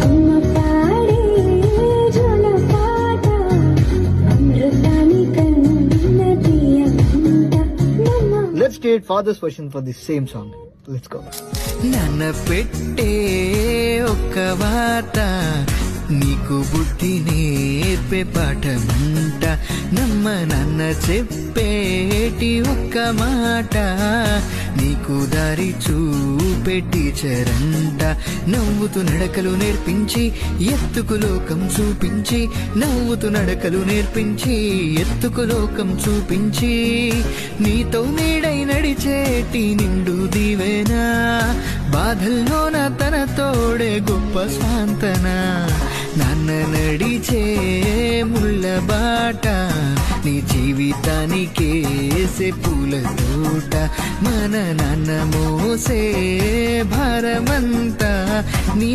అమ్మ పాడే జోలపాట అమృతాని కన్న తీయమంట నమ్మ. Let's create father's version for the same song. Let's go. నన్న పెట్టే ఒక్క వాత నీకు బుద్ధి నేర్పే పాఠమంట నమ్మ నాన్న చెప్పేటి ఒక్క మాట నీకు దారి చూపే టీచరంట నవ్వుతూ నడకలు నేర్పించి ఎత్తుకు లోకం చూపించి నవ్వుతూ నడకలు నేర్పించి ఎత్తుకు లోకం చూపించి నీతో నీడై నడిచేటి నిండు దీవెనా బాధల్లోన తన తోడే గొప్ప స్వాంతన నాన్న నడిచే ముళ్ళ బాట నీ జీవితానికేసే పూల తోట మన నాన్న మోసే భారమంతా నీ